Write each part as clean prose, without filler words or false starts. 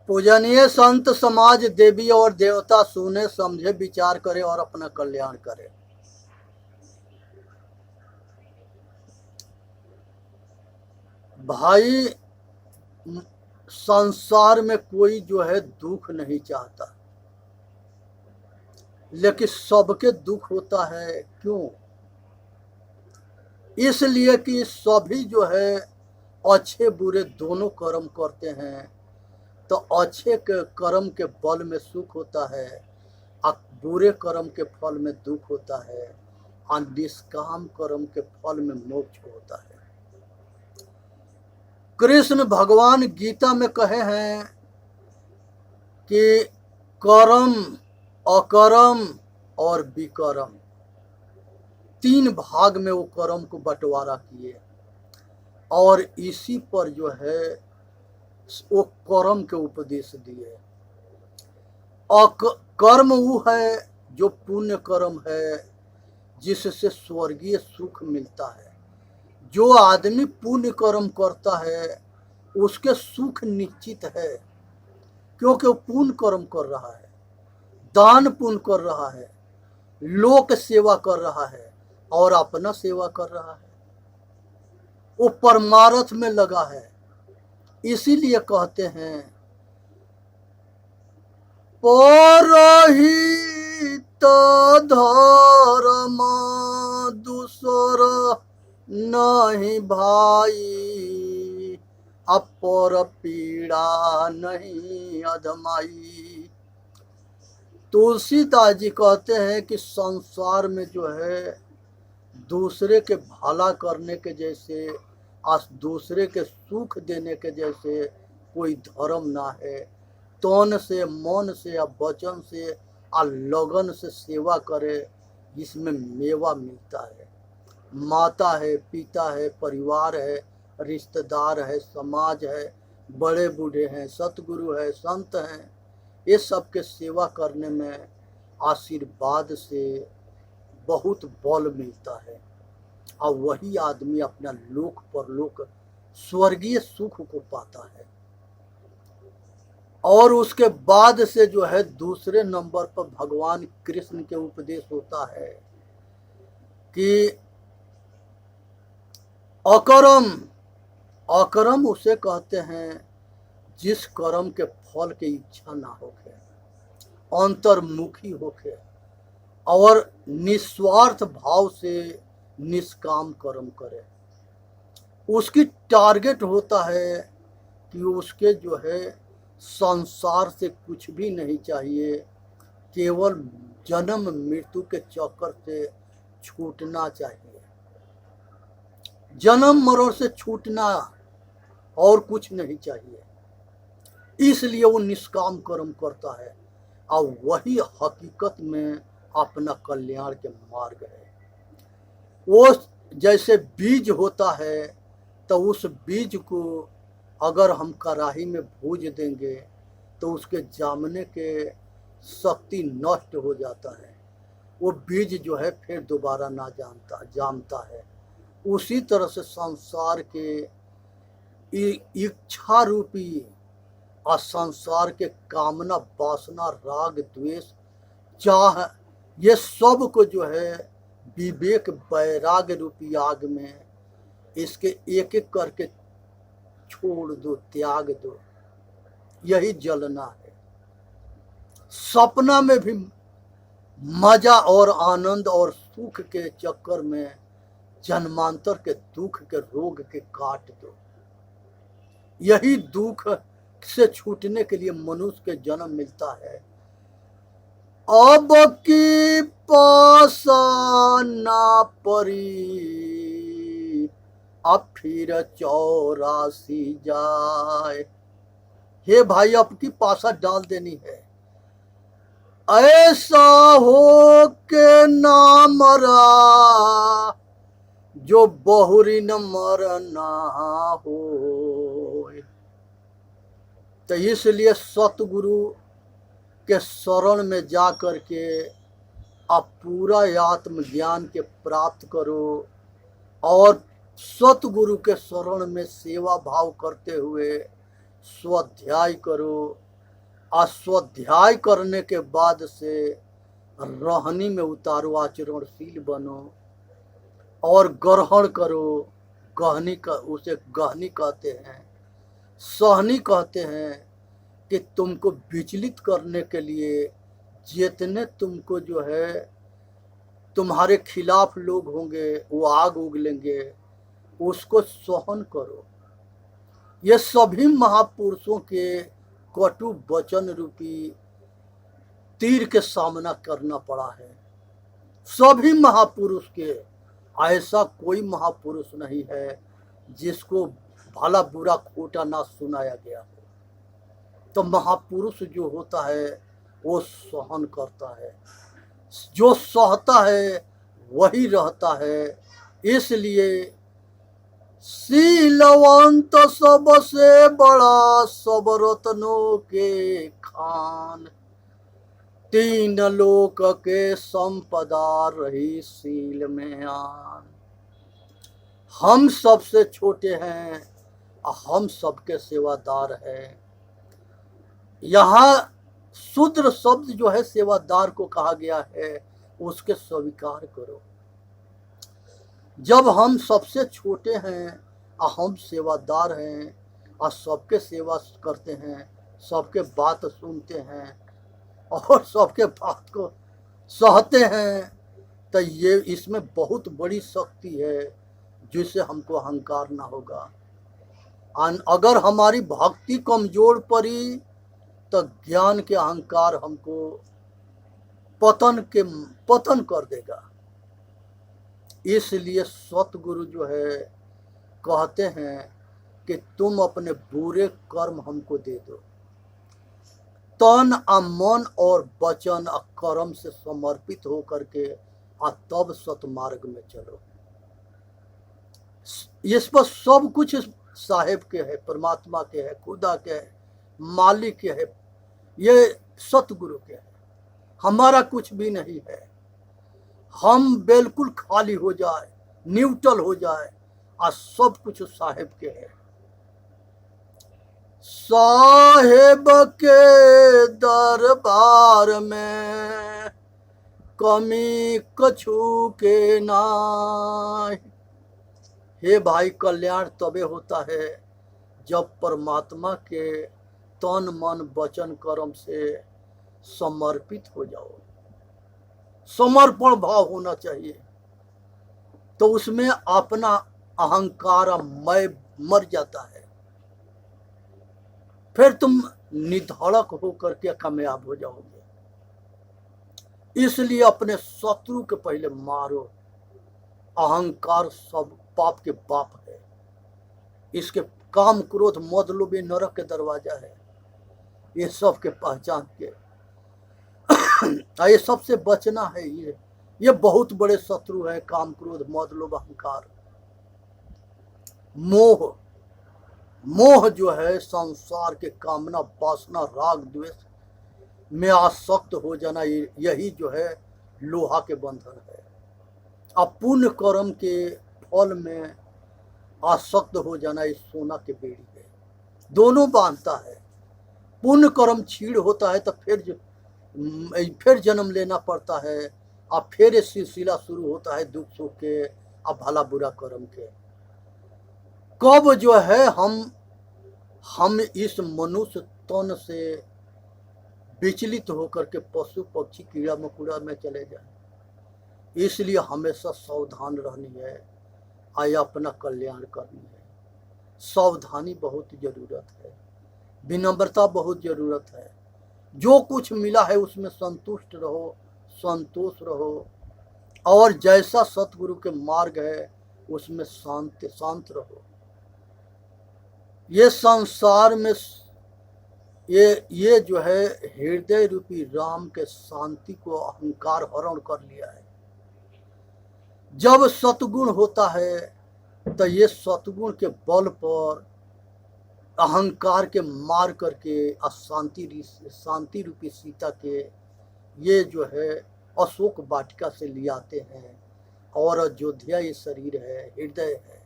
पूजनीय संत समाज देवी और देवता सुने समझे विचार करे और अपना कल्याण करे। भाई संसार में कोई जो है दुख नहीं चाहता, लेकिन सबके दुख होता है। क्यों? इसलिए कि सभी जो है अच्छे बुरे दोनों कर्म करते हैं, तो अच्छे के कर्म के बल में सुख होता है और बुरे कर्म के फल में दुख होता है, और निष्काम कर्म के फल में मोक्ष होता है। कृष्ण भगवान गीता में कहे हैं कि कर्म, अकर्म और विकर्म, तीन भाग में वो कर्म को बंटवारा किए, और इसी पर जो है वो कर्म के उपदेश दिए। कर्म वो है जो पुण्य कर्म है, जिससे स्वर्गीय सुख मिलता है। जो आदमी पुण्य कर्म करता है उसके सुख निश्चित है, क्योंकि वो पुण्य कर्म कर रहा है, दान पुण्य कर रहा है, लोक सेवा कर रहा है और अपना सेवा कर रहा है। वो परमार्थ में लगा है। इसीलिए कहते हैं परहित धर्म दूसर नहीं भाई, अपर पीड़ा नहीं अधमाई। तुलसीदास जी कहते हैं कि संसार में जो है दूसरे के भला करने के जैसे और दूसरे के सुख देने के जैसे कोई धर्म ना है। तन से, मन से या वचन से और लगन से सेवा करे, जिसमें मेवा मिलता है। माता है, पिता है, परिवार है, रिश्तेदार है, समाज है, बड़े बूढ़े हैं, सतगुरु है, संत हैं, ये सब के सेवा करने में आशीर्वाद से बहुत बल मिलता है, और वही आदमी अपना लोक परलोक स्वर्गीय सुख को पाता है। और उसके बाद से जो है दूसरे नंबर पर भगवान कृष्ण के उपदेश होता है कि अकर्म। अकर्म उसे कहते हैं जिस कर्म के फल की इच्छा ना होके, अंतर्मुखी होके और निस्वार्थ भाव से निष्काम कर्म करे। उसकी टारगेट होता है कि उसके जो है संसार से कुछ भी नहीं चाहिए, केवल जन्म मृत्यु के चक्कर से छूटना चाहिए, जन्म मरण से छूटना और कुछ नहीं चाहिए। इसलिए वो निष्काम कर्म करता है, और वही हकीकत में अपना कल्याण के मार्ग है। वो जैसे बीज होता है, तो उस बीज को अगर हम कढ़ाई में भूज देंगे तो उसके जामने के शक्ति नष्ट हो जाता है, वो बीज जो है फिर दोबारा ना जामता है। उसी तरह से संसार के इच्छा रूपी और संसार के कामना, वासना, राग, द्वेष, चाह, ये सब को जो है विवेक वैराग्य रूपी आग में इसके एक एक करके छोड़ दो, त्याग दो। यही जलना है। सपना में भी मजा और आनंद और सुख के चक्कर में जन्मांतर के दुख के रोग के काट दो। यही दुख से छूटने के लिए मनुष्य के जन्म मिलता है। अब की पासा ना परी, अब फिर 84 जाए। हे भाई, अब की पासा डाल देनी है। ऐसा हो के ना मरा जो बहुरी न मरना हो। तो इसलिए सतगुरु के शरण में जा कर के आप पूरा आत्मज्ञान के प्राप्त करो, और सतगुरु के शरण में सेवा भाव करते हुए स्वाध्याय करो, स्वाध्याय करने के बाद से रहनी में उतारो, आचरणशील बनो और ग्रहण करो। गहनी का उसे गहनी कहते हैं, सहनी कहते हैं कि तुमको विचलित करने के लिए जितने तुमको जो है तुम्हारे खिलाफ लोग होंगे वो आग उगलेंगे, उसको सहन करो। ये सभी महापुरुषों के कटु वचन रूपी तीर के सामना करना पड़ा है। सभी महापुरुष के, ऐसा कोई महापुरुष नहीं है जिसको भला बुरा खोटा ना सुनाया गया हो। तो महापुरुष जो होता है वो सहन करता है, जो सहता है वही रहता है। इसलिए शीलवंत सबसे बड़ा सब रत्नों के खान, तीन लोक के संपदा रही शील में आन। हम सबसे छोटे हैं, हम सबके सेवादार हैं। यहाँ शूद्र शब्द जो है सेवादार को कहा गया है, उसके स्वीकार करो। जब हम सबसे छोटे हैं, हम सेवादार हैं और सबके सेवा करते हैं, सबके बात सुनते हैं और सबके बात को सहते हैं, तो ये इसमें बहुत बड़ी शक्ति है जिससे हमको अहंकार ना होगा। अगर हमारी भक्ति कमजोर पड़ी तो ज्ञान के अहंकार हमको पतन कर देगा। इसलिए सतगुरु जो है कहते हैं कि तुम अपने बुरे कर्म हमको दे दो, तन मन और वचन कर्म से समर्पित होकर के तब सतमार्ग में चलो। इस पर सब कुछ साहेब के है, परमात्मा के है, खुदा के है, मालिक के है, ये सतगुरु के है। हमारा कुछ भी नहीं है। हम बिल्कुल खाली हो जाए, न्यूट्रल हो जाए और सब कुछ साहेब के है। साहेब के दरबार में कमी कछु के नाय। हे भाई, कल्याण तबे होता है जब परमात्मा के तन मन वचन कर्म से समर्पित हो जाओ। समर्पण भाव होना चाहिए, तो उसमें अपना अहंकार मैं मर जाता है। फिर तुम निधड़क होकर के कामयाब हो जाओगे। इसलिए अपने शत्रु के पहले मारो। अहंकार सब पाप के बाप है। इसके काम क्रोध मद लोभ ये नरक के दरवाजा है। ये सब के पहचान के ये सबसे बचना है। ये बहुत बड़े शत्रु है, काम क्रोध मद लोभ अहंकार। मोह जो है संसार के कामना वासना राग द्वेष में आसक्त हो जाना, यही जो है लोहा के बंधन है। अब पुण्य कर्म के फल में आसक्त हो जाना इस सोना के बेड़ी है। दोनों बांधता है। पुण्य कर्म छीड़ होता है तो फिर जन्म लेना पड़ता है, अब फिर सिलसिला शुरू होता है दुख सुख के अब भला बुरा कर्म के। कब जो है हम इस मनुष्य तन से विचलित होकर के पशु पक्षी कीड़ा मकोड़ा में चले जाए। इसलिए हमेशा सावधान रहनी है, आया अपना कल्याण करनी है। सावधानी बहुत जरूरत है, विनम्रता बहुत जरूरत है। जो कुछ मिला है उसमें संतुष्ट रहो, संतोष रहो, और जैसा सतगुरु के मार्ग है उसमें शांत रहो। ये संसार में ये जो है हृदय रूपी राम के शांति को अहंकार हरण कर लिया है। जब सतगुण होता है तो ये सतगुण के बल पर अहंकार के मार करके शांति रूपी सीता के ये जो है अशोक वाटिका से ले आते हैं। और अयोध्या ये शरीर है, हृदय है,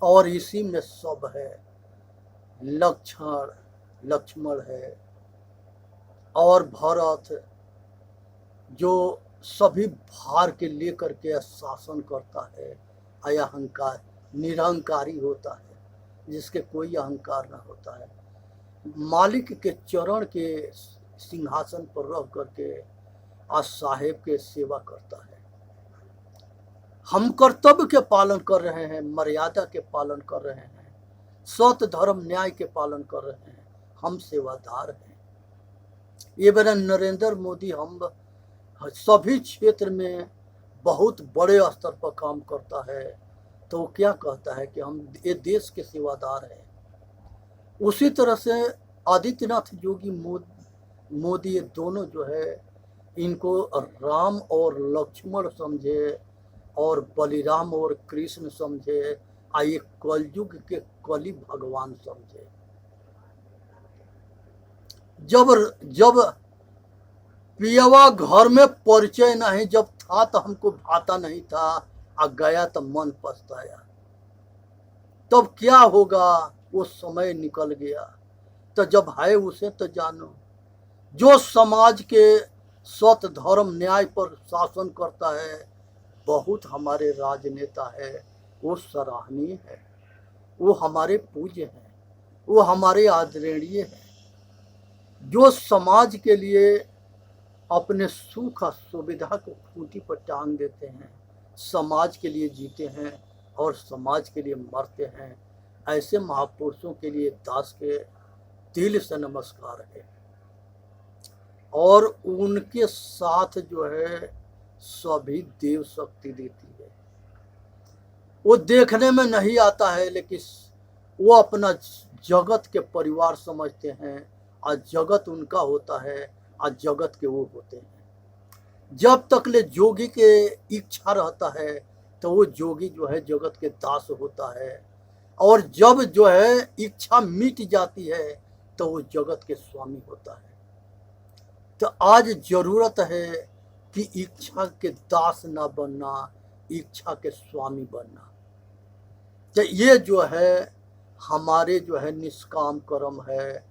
और इसी में सब है। लक्ष्मण है, और भरत जो सभी भार के लेकर के शासन करता है, अहंकार निरहंकारी होता है, जिसके कोई अहंकार न होता है, मालिक के चरण के सिंहासन पर रह करके आज साहेब के सेवा करता है। हम कर्तव्य के पालन कर रहे हैं, मर्यादा के पालन कर रहे हैं, सत्य धर्म न्याय के पालन कर रहे हैं, हम सेवादार हैं। ये मेरा नरेंद्र मोदी हम सभी क्षेत्र में बहुत बड़े स्तर पर काम करता है, तो वो क्या कहता है कि हम ये देश के सेवादार हैं। उसी तरह से आदित्यनाथ योगी मोदी ये दोनों जो है, इनको राम और लक्ष्मण समझे और बलिराम और कृष्ण समझे, आइए कलयुग के कली भगवान समझे। जब पियवा घर में परिचय नहीं, जब था तो हमको भाता नहीं था, आ गया तो मन पछताया। तब क्या होगा, वो समय निकल गया। तो जब है उसे तो जानो। जो समाज के सत्य धर्म न्याय पर शासन करता है, बहुत हमारे राजनेता है, वो सराहनीय है, वो हमारे पूज्य हैं, वो हमारे आदरणीय हैं। जो समाज के लिए अपने सुख और सुविधा को खूंटी पर टांग देते हैं, समाज के लिए जीते हैं और समाज के लिए मरते हैं, ऐसे महापुरुषों के लिए दास के दिल से नमस्कार है। और उनके साथ जो है सभी देव शक्ति देती है। वो देखने में नहीं आता है, लेकिन वो अपना जगत के परिवार समझते हैं, और जगत उनका होता है, और जगत के वो होते हैं। जब तक ले जोगी के इच्छा रहता है, तो वो जोगी जो है जगत के दास होता है, और जब जो है इच्छा मिट जाती है, तो वो जगत के स्वामी होता है। तो आज जरूरत है कि इच्छा के दास ना बनना, इच्छा के स्वामी बनना। तो ये जो है हमारे जो है निष्काम कर्म है,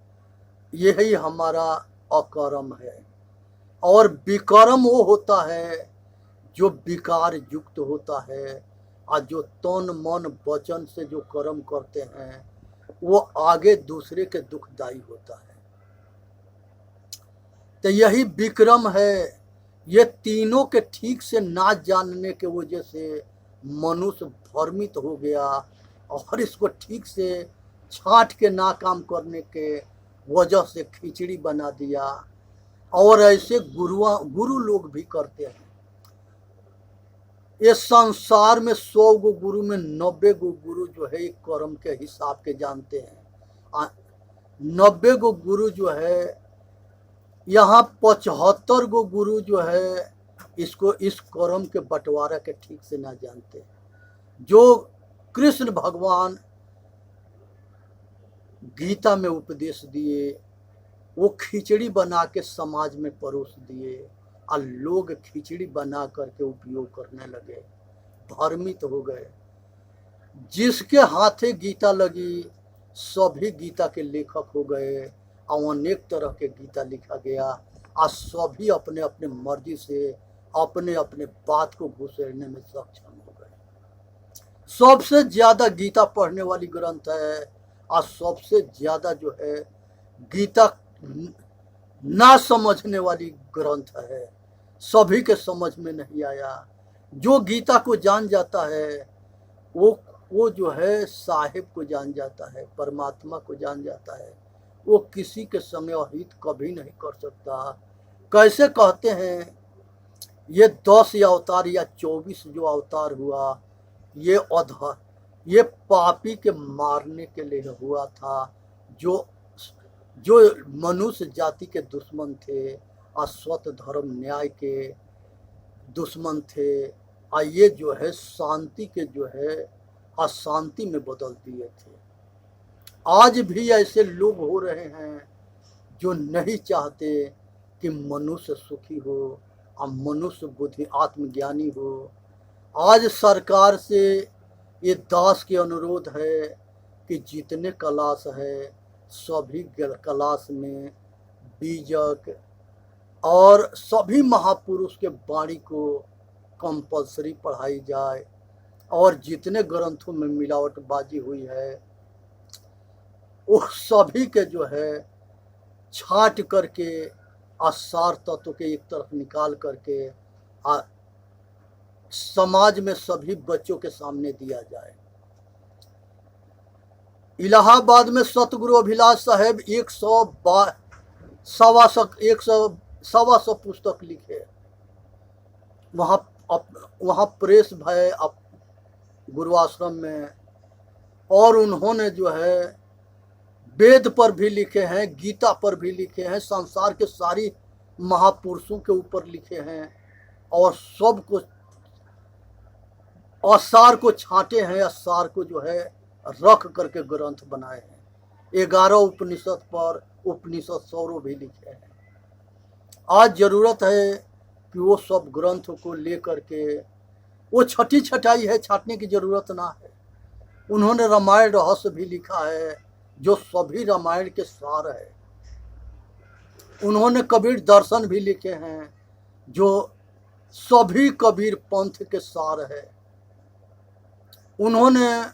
यही हमारा अकर्म है। और विकर्म वो होता है जो विकार युक्त होता है, और जो तन मन वचन से जो कर्म करते हैं, वो आगे दूसरे के दुखदाई होता है। तो यही विक्रम है। ये तीनों के ठीक से ना जानने के वजह से मनुष्य भ्रमित हो गया, और इसको ठीक से छांट के ना काम करने के वजह से खिचड़ी बना दिया। और ऐसे गुरु लोग भी करते हैं। इस संसार में 100 गो गुरु में 90 गो गुरु जो है कर्म के हिसाब के जानते हैं। 90 गो गुरु जो है, यहाँ 75 गो गुरु जो है इसको इस कर्म के बंटवारा के ठीक से ना जानते हैं। जो कृष्ण भगवान गीता में उपदेश दिए, वो खिचड़ी बना के समाज में परोस दिए, और लोग खिचड़ी बना करके उपयोग करने लगे, भ्रमित हो गए। जिसके हाथे गीता लगी, सभी गीता के लेखक हो गए, और अनेक तरह के गीता लिखा गया, और सभी अपने अपने मर्जी से अपने अपने बात को घुसेड़ने में सक्षम हो गए। सबसे ज्यादा गीता पढ़ने वाली ग्रंथ है, और सबसे ज्यादा जो है गीता ना समझने वाली ग्रंथ है। सभी के समझ में नहीं आया। जो गीता को जान जाता है, वो जो है साहिब को जान जाता है, परमात्मा को जान जाता है। वो किसी के संग अहित कभी नहीं कर सकता। कैसे कहते हैं, ये 10 अवतार या 24 जो अवतार हुआ, ये पापी के मारने के लिए हुआ था, जो मनुष्य जाति के दुश्मन थे, असत्य धर्म न्याय के दुश्मन थे, और ये जो है शांति के जो है अशांति में बदल दिए थे। आज भी ऐसे लोग हो रहे हैं जो नहीं चाहते कि मनुष्य सुखी हो और मनुष्य बुद्धि आत्मज्ञानी हो। आज सरकार से ये दास की अनुरोध है कि जितने क्लास है, सभी क्लास में बीजक, और सभी महापुरुष के वाणी को कंपलसरी पढ़ाई जाए, और जितने ग्रंथों में मिलावटबाजी हुई है वो सभी के जो है छांट करके आसार तत्व के एक तरफ निकाल करके समाज में सभी बच्चों के सामने दिया जाए। इलाहाबाद में सतगुरु अभिलाष साहेब 100 पुस्तक लिखे। वहाँ प्रेस भय गुरु आश्रम में, और उन्होंने जो है वेद पर भी लिखे हैं, गीता पर भी लिखे हैं, संसार के सारी महापुरुषों के ऊपर लिखे हैं, और सब को असार को छांटे हैं, असार को जो है रख करके ग्रंथ बनाए हैं। 11 उपनिषद पर उपनिषद सौरों भी लिखे हैं। आज जरूरत है कि वो सब ग्रंथ को लेकर के, वो छठी छटाई है, छाटने की जरूरत ना है। उन्होंने रामायण रहस्य भी लिखा है जो सभी रामायण के सार है। उन्होंने कबीर दर्शन भी लिखे हैं जो सभी कबीर पंथ के सार है। उन्होंने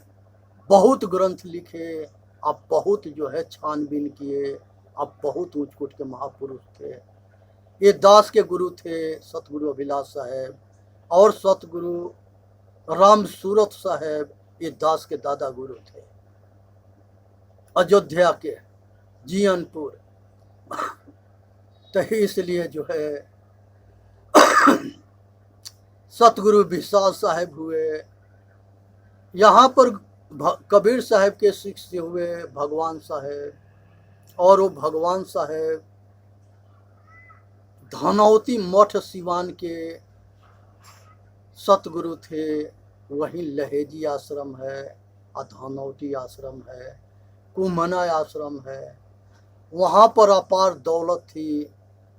बहुत ग्रंथ लिखे, अब बहुत जो है छानबीन किए, अब बहुत ऊंच कोट के महापुरुष थे। ये दास के गुरु थे सतगुरु अभिलाष साहेब, और सतगुरु राम सूरत साहेब ये दास के दादा गुरु थे, अयोध्या के जीयनपुर। तो इसलिए जो है सतगुरु विशाल साहेब हुए, यहाँ पर कबीर साहेब के शिष्य हुए भगवान साहेब, और वो भगवान साहेब धनौती मठ सिवान के सतगुरु थे। वहीं लहेजी आश्रम है, धनौती आश्रम है, कुमना आश्रम है, वहाँ पर अपार दौलत थी।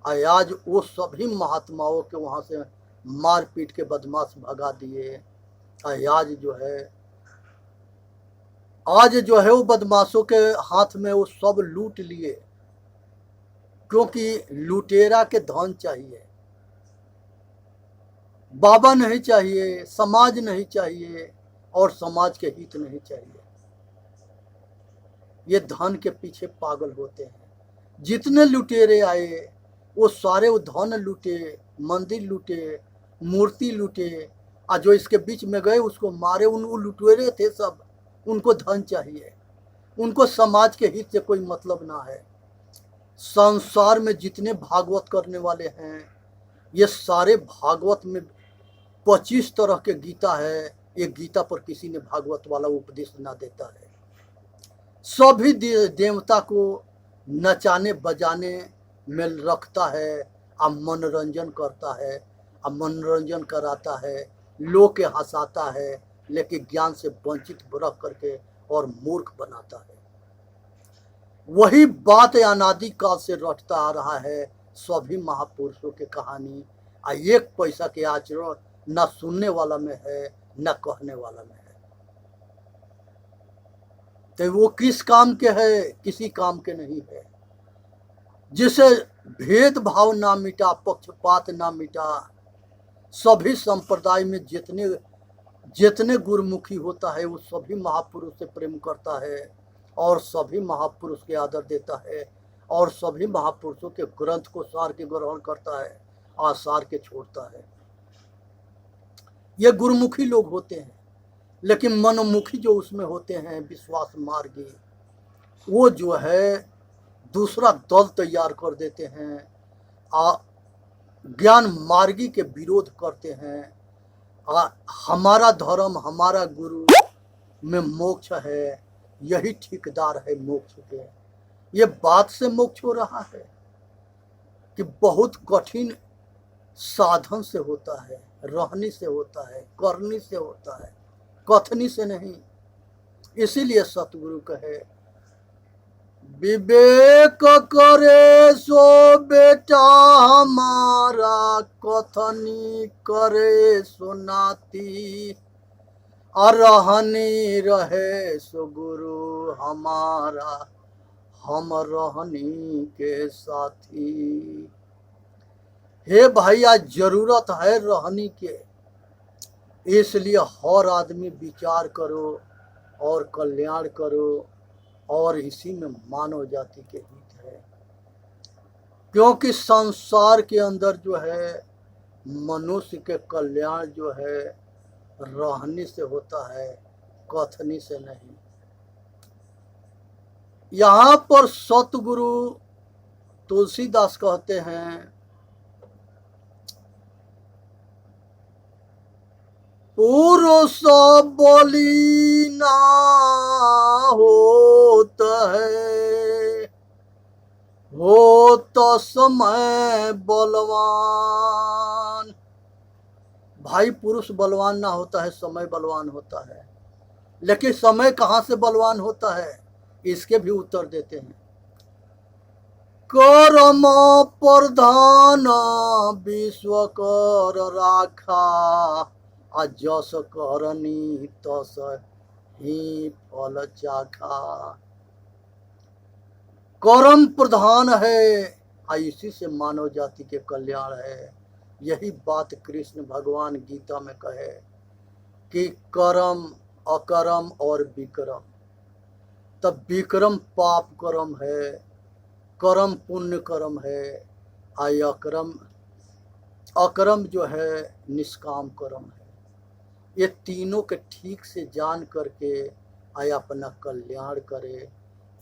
आज वो सभी महात्माओं के वहाँ से मारपीट के बदमाश भगा दिए। आज जो है वो बदमाशों के हाथ में वो सब लूट लिए, क्योंकि लुटेरा के धन चाहिए, बाबा नहीं चाहिए, समाज नहीं चाहिए, और समाज के हित नहीं चाहिए। ये धन के पीछे पागल होते हैं। जितने लुटेरे आए वो सारे वो धन लूटे, मंदिर लूटे, मूर्ति लूटे, और जो इसके बीच में गए उसको मारे। उन लुटेरे थे सब, उनको धन चाहिए, उनको समाज के हित से कोई मतलब ना है। संसार में जितने भागवत करने वाले हैं, ये सारे भागवत में 25 तरह के गीता है। ये गीता पर किसी ने भागवत वाला उपदेश ना देता है। सभी देवता को नचाने बजाने में रखता है, अब मनोरंजन करता है, अब मनोरंजन कराता है, लोग के हंसाता है, लेकिन ज्ञान से वंचित रख करके और मूर्ख बनाता है। वही बात अनादि काल से रटता आ रहा है सभी महापुरुषों के कहानी। एक पैसा के आचरण न सुनने वाला में है न कहने वाला में है। तो वो किस काम के है? किसी काम के नहीं है। जिसे भेदभाव ना मिटा, पक्षपात ना मिटा, सभी संप्रदाय में जितने गुरुमुखी होता है वो सभी महापुरुष से प्रेम करता है, और सभी महापुरुष के आदर देता है, और सभी महापुरुषों के ग्रंथ को सार के ग्रहण करता है, आसार के छोड़ता है। ये गुरुमुखी लोग होते हैं। लेकिन मनोमुखी जो उसमें होते हैं, विश्वास मार्गी, वो जो है दूसरा दल तैयार कर देते हैं, ज्ञान मार्गी के विरोध करते हैं। हमारा धर्म, हमारा गुरु में मोक्ष है, यही ठेकेदार है मोक्ष के। ये बात से मोक्ष हो रहा है कि बहुत कठिन साधन से होता है, रहनी से होता है, करनी से होता है, कथनी से नहीं। इसीलिए सतगुरु कहे, विवेक करे सो बेटा हमारा, कथनी करे सो नाती, रहनी रहे सो गुरु हमारा, हम रहनी के साथी। हे भाई, आज जरूरत है रहने के, इसलिए हर आदमी विचार करो और कल्याण करो, और इसी में मानव जाति के हित है। क्योंकि संसार के अंदर जो है मनुष्य के कल्याण जो है रहने से होता है, कथनी से नहीं। यहाँ पर सतगुरु तुलसीदास कहते हैं, पुरुष बोली ना होता है, हो तो समय बलवान। भाई, पुरुष बलवान ना होता है, समय बलवान होता है। लेकिन समय कहाँ से बलवान होता है, इसके भी उत्तर देते हैं। कर्म प्रधान विश्व कर राखा, जस करनी तस ही फल चाखा। कर्म प्रधान है, इसी से मानव जाति के कल्याण है। यही बात कृष्ण भगवान गीता में कहे कि कर्म अकर्म और विक्रम। तब विक्रम पाप कर्म है, कर्म पुण्य कर्म है, अकर्म अकर्म जो है निष्काम कर्म है। ये तीनों के ठीक से जान करके अपना कल्याण करे,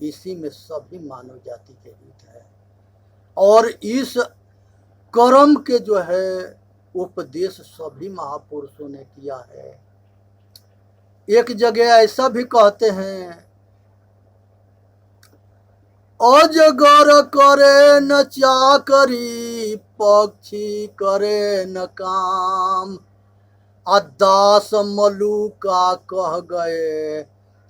इसी में सभी मानव जाति के हित है। और इस कर्म के जो है उपदेश सभी महापुरुषों ने किया है। एक जगह ऐसा भी कहते हैं, अजगर करे न चाकरी, पक्षी करे न काम, दास मलुका कह गए,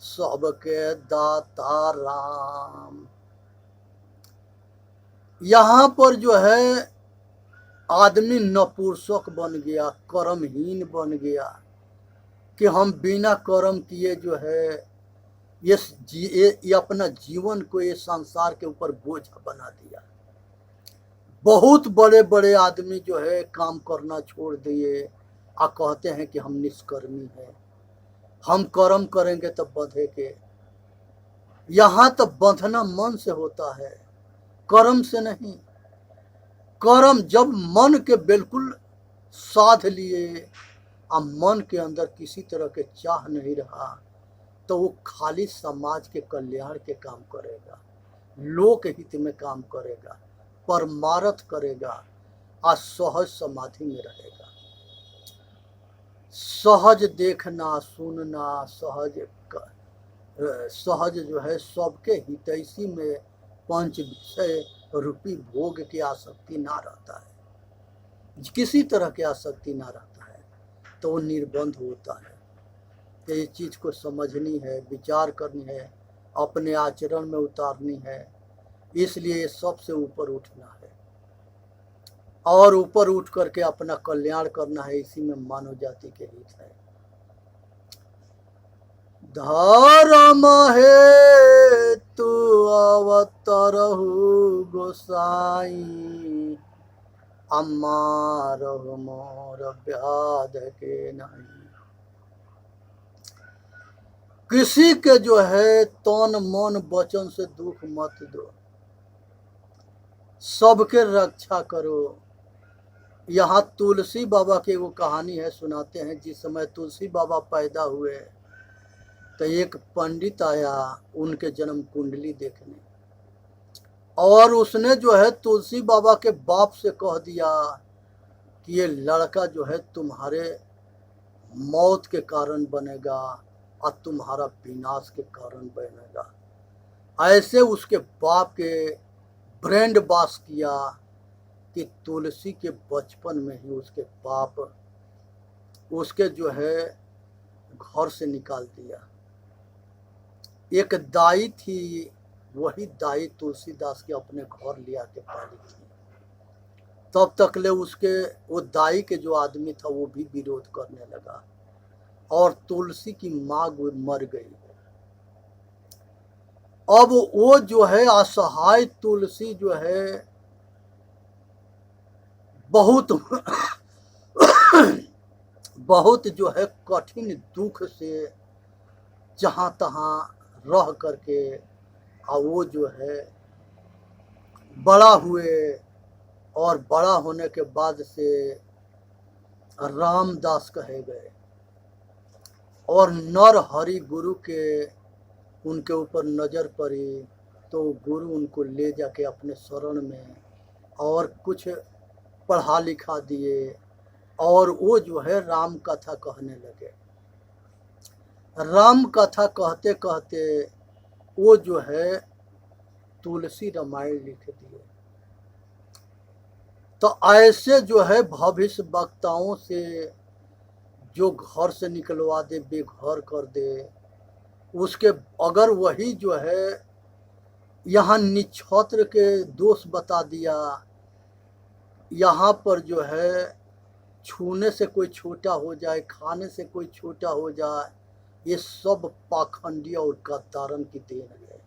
सबके दाता राम। यहाँ पर जो है आदमी नपुंसक बन गया, कर्महीन बन गया, कि हम बिना कर्म किए जो है ये अपना जीवन को ये संसार के ऊपर बोझ बना दिया। बहुत बड़े बड़े आदमी जो है काम करना छोड़ दिए, कहते हैं कि हम निष्कर्मी हैं, हम कर्म करेंगे तब बंधेंगे। यहाँ तो बंधना मन से होता है, कर्म से नहीं। कर्म जब मन के बिल्कुल साध लिए, अब मन के अंदर किसी तरह के चाह नहीं रहा, तो वो खाली समाज के कल्याण के काम करेगा, लोक हित में काम करेगा, परमार्थ करेगा, और सहज समाधि में रहेगा। सहज देखना सुनना, सहज जो है सबके हितैषी में पंच विषय रूपी भोग की आसक्ति ना रहता है, किसी तरह की आसक्ति ना रहता है, तो वो निर्बंध होता है। तो ये चीज को समझनी है, विचार करनी है, अपने आचरण में उतारनी है। इसलिए सबसे ऊपर उठना है और ऊपर उठ करके अपना कल्याण करना है, इसी में मानव जाति के हित है। धर्म हेतु अवतरहु गोसाई, अमारहु मोर व्याध के नहीं। किसी के जो है तन मन वचन से दुख मत दो, सबके रक्षा करो। यहाँ तुलसी बाबा की वो कहानी है, सुनाते हैं। जिस समय तुलसी बाबा पैदा हुए तो एक पंडित आया उनके जन्म कुंडली देखने, और उसने जो है तुलसी बाबा के बाप से कह दिया कि ये लड़का जो है तुम्हारे मौत के कारण बनेगा और तुम्हारा विनाश के कारण बनेगा। ऐसे उसके बाप के ब्रेंड वाश किया कि तुलसी के बचपन में ही उसके बाप उसके जो है घर से निकाल दिया। एक दाई थी, वही दाई तुलसीदास के अपने घर लिया के पाली थी। तब तक ले उसके वो दाई के जो आदमी था वो भी विरोध करने लगा, और तुलसी की माँ मर गई। अब वो जो है असहाय तुलसी जो है बहुत बहुत जो है कठिन दुख से जहाँ तहाँ रह करके वो जो है बड़ा हुए, और बड़ा होने के बाद से रामदास कहे गए, और नर हरि गुरु के उनके ऊपर नज़र पड़ी तो गुरु उनको ले जाके अपने शरण में और कुछ पढ़ा लिखा दिए, और वो जो है राम कथा कहने लगे। राम कथा कहते कहते वो जो है तुलसी रामायण लिख दिए। तो ऐसे जो है भविष्य वक्ताओं से जो घर से निकलवा दे, बेघर कर दे, उसके अगर वही जो है यहाँ निक्षत्र के दोष बता दिया, यहाँ पर जो है छूने से कोई छोटा हो जाए, खाने से कोई छोटा हो जाए, ये सब पाखंडी और गद्दारन की देन है।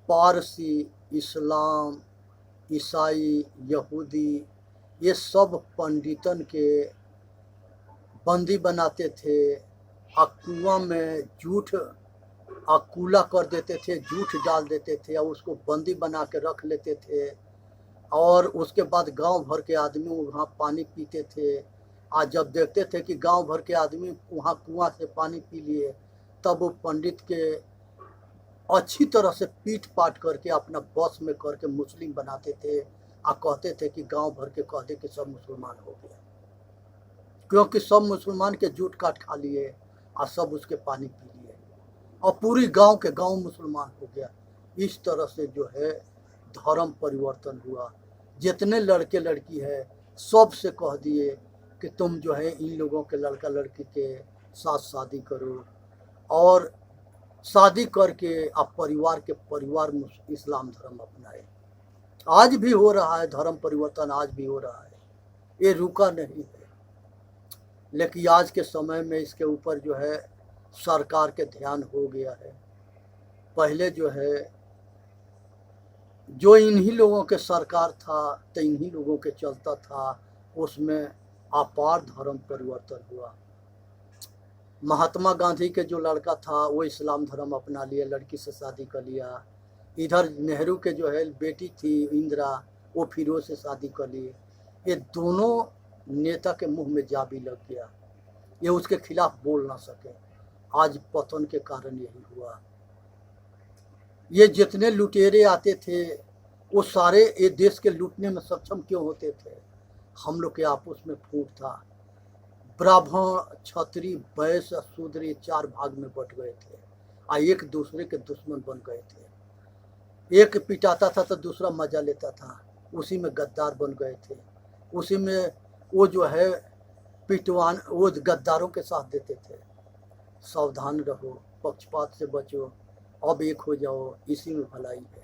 पारसी, इस्लाम, ईसाई, यहूदी, ये सब पंडितन के बंदी बनाते थे, कुआं में जूठ कूला कर देते थे, जूठ डाल देते थे और उसको बंदी बना के रख लेते थे, और उसके बाद गांव भर के आदमी वहाँ पानी पीते थे। आज जब देखते थे कि गांव भर के आदमी वहाँ कुआं से पानी पी लिए, तब वो पंडित के अच्छी तरह से पीट पाट करके अपना बस में करके मुस्लिम बनाते थे, और कहते थे कि गांव भर के कह दे कि सब मुसलमान हो गया, क्योंकि सब मुसलमान के जूठ काट खा लिए और सब उसके पानी पी लिए, और पूरी गांव के गांव मुसलमान हो गया। इस तरह से जो है धर्म परिवर्तन हुआ। जितने लड़के लड़की है सब से कह दिए कि तुम जो है इन लोगों के लड़का लड़की के साथ शादी करो, और शादी करके आप परिवार के परिवार इस्लाम धर्म अपनाए। आज भी हो रहा है धर्म परिवर्तन, आज भी हो रहा है, ये रुका नहीं है। लेकिन आज के समय में इसके ऊपर जो है सरकार के ध्यान हो गया है। पहले जो है जो इन्हीं लोगों के सरकार था तो इन्हीं लोगों के चलता था, उसमें अपार धर्म परिवर्तन हुआ। महात्मा गांधी के जो लड़का था वो इस्लाम धर्म अपना लिया, लड़की से शादी कर लिया। इधर नेहरू के जो है बेटी थी इंदिरा, वो फिरोज से शादी कर ली। ये दोनों नेता के मुंह में जाबी लग गया, ये उसके खिलाफ बोल ना सके। आज पतन के कारण यही हुआ। ये जितने लुटेरे आते थे वो सारे ये देश के लूटने में सक्षम क्यों होते थे? हम लोग के आपस में फूट था। ब्राह्मण, क्षत्रिय, वैश्य, शूद्र, ये चार भाग में बट गए थे, और एक दूसरे के दुश्मन बन गए थे। एक पिटाता था तो दूसरा मजा लेता था, उसी में गद्दार बन गए थे। उसी में वो जो है पिटवान, वो गद्दारों के साथ देते थे। सावधान रहो, पक्षपात से बचो, अब एक हो जाओ, इसी में भलाई है।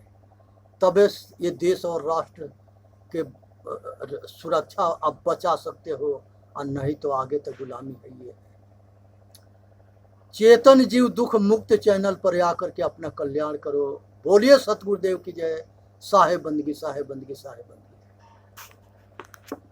तब ये देश और राष्ट्र के सुरक्षा अब बचा सकते हो, और नहीं तो आगे तो गुलामी है। ये चेतन जीव दुख मुक्त चैनल पर आकर के अपना कल्याण करो। बोलिए सतगुरुदेव की जय। साहे बंदगी, साहे बंदगी, साहे बंदगी।